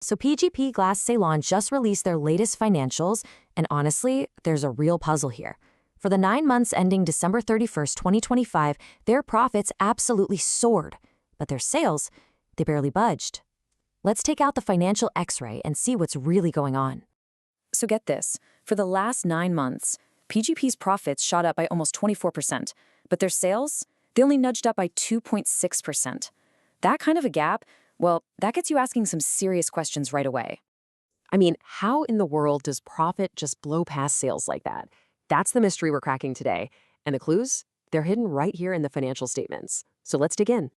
So PGP Glass Ceylon just released their latest financials, and honestly, there's a real puzzle here. For the 9 months ending December 31st, 2025, their profits absolutely soared, but their sales, they barely budged. Let's take out the financial x-ray and see what's really going on. So get this, for the last 9 months, PGP's profits shot up by almost 24%, but their sales, they only nudged up by 2.6%. That kind of a gap, well, that gets you asking some serious questions right away. I mean, how in the world does profit just blow past sales like that? That's the mystery we're cracking today. And the clues? They're hidden right here in the financial statements. So let's dig in.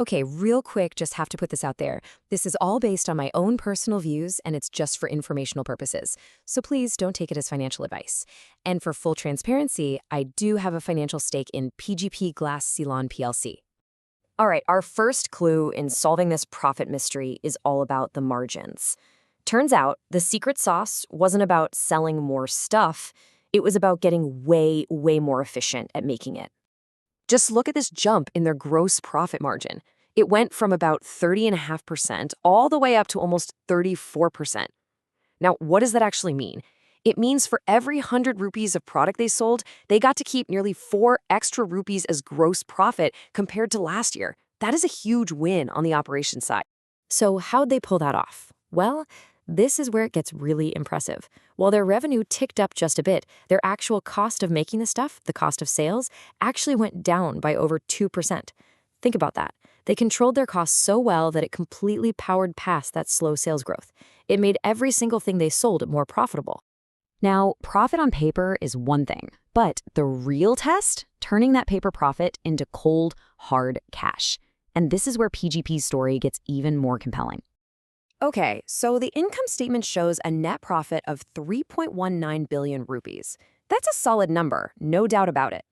Okay, real quick, just have to put this out there. This is all based on my own personal views, and it's just for informational purposes. So please don't take it as financial advice. And for full transparency, I do have a financial stake in PGP Glass Ceylon PLC. All right, our first clue in solving this profit mystery is all about the margins. Turns out the secret sauce wasn't about selling more stuff. It was about getting way more efficient at making it. Just look at this jump in their gross profit margin. It went from about 30.5% all the way up to almost 34%. Now, what does that actually mean? It means for every 100 rupees of product they sold, they got to keep nearly 4 extra rupees as gross profit compared to last year. That is a huge win on the operations side. So how'd they pull that off? Well, this is where it gets really impressive. While their revenue ticked up just a bit, their actual cost of making the stuff, the cost of sales, actually went down by over 2%. Think about that. They controlled their costs so well that it completely powered past that slow sales growth. It made every single thing they sold more profitable. Now, profit on paper is one thing, but the real test? Turning that paper profit into cold, hard cash. And this is where PGP's story gets even more compelling. Okay, so the income statement shows a net profit of 3.19 billion rupees. That's a solid number, no doubt about it.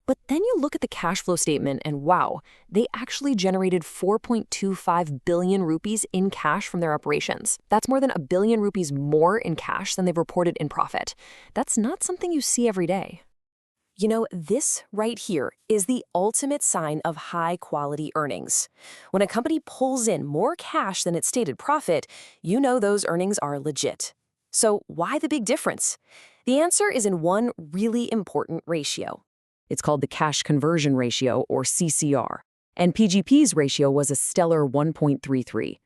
But then you look at the cash flow statement and wow, they actually generated 4.25 billion rupees in cash from their operations. That's more than 1 billion rupees more in cash than they've reported in profit. That's not something you see every day. You know, this right here is the ultimate sign of high-quality earnings. When a company pulls in more cash than its stated profit, you know those earnings are legit. So why the big difference? The answer is in one really important ratio. It's called the cash conversion ratio, or CCR. And PGP's ratio was a stellar 1.33.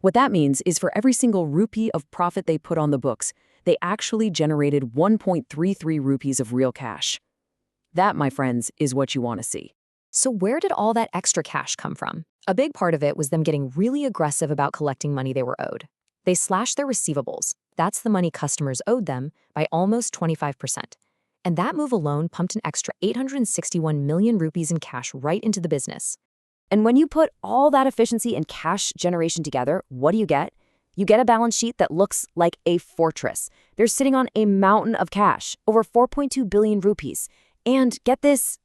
What that means is for every single rupee of profit they put on the books, they actually generated 1.33 rupees of real cash. That, my friends, is what you want to see. So where did all that extra cash come from? A big part of it was them getting really aggressive about collecting money they were owed. They slashed their receivables, that's the money customers owed them, by almost 25%. And that move alone pumped an extra 861 million rupees in cash right into the business. And when you put all that efficiency and cash generation together, what do you get? You get a balance sheet that looks like a fortress. They're sitting on a mountain of cash, over 4.2 billion rupees. And get this,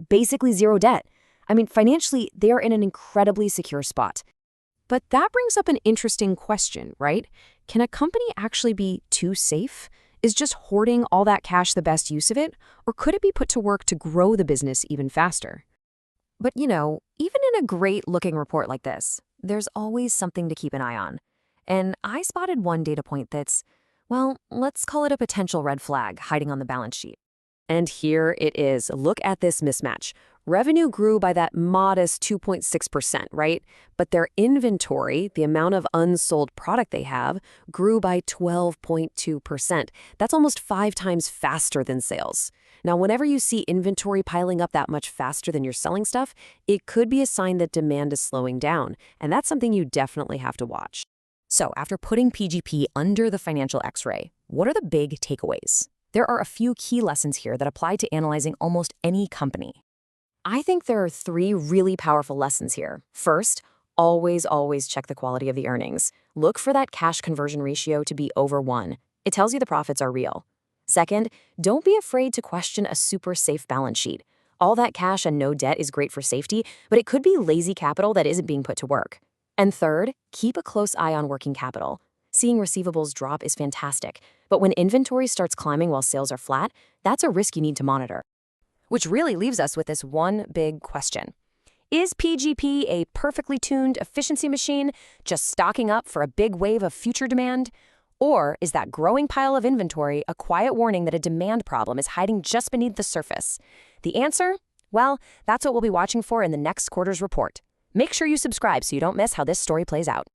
basically zero debt. I mean, financially, they are in an incredibly secure spot. But that brings up an interesting question, right? Can a company actually be too safe? Is just hoarding all that cash the best use of it? Or could it be put to work to grow the business even faster? But you know, even in a great-looking report like this, there's always something to keep an eye on. And I spotted one data point that's, well, let's call it a potential red flag hiding on the balance sheet. And here it is. Look at this mismatch. Revenue grew by that modest 2.6%, right? But their inventory, the amount of unsold product they have, grew by 12.2%. That's almost 5 times faster than sales. Now, whenever you see inventory piling up that much faster than you're selling stuff, it could be a sign that demand is slowing down. And that's something you definitely have to watch. So after putting PGP under the financial x-ray, what are the big takeaways? There are a few key lessons here that apply to analyzing almost any company. I think there are 3 really powerful lessons here. First, always check the quality of the earnings. Look for that cash conversion ratio to be over 1. It tells you the profits are real. Second, don't be afraid to question a super safe balance sheet. All that cash and no debt is great for safety, but it could be lazy capital that isn't being put to work. And third, keep a close eye on working capital. Seeing receivables drop is fantastic, but when inventory starts climbing while sales are flat, that's a risk you need to monitor. Which really leaves us with this one big question. Is PGP a perfectly tuned efficiency machine, just stocking up for a big wave of future demand? Or is that growing pile of inventory a quiet warning that a demand problem is hiding just beneath the surface? The answer? Well, that's what we'll be watching for in the next quarter's report. Make sure you subscribe so you don't miss how this story plays out.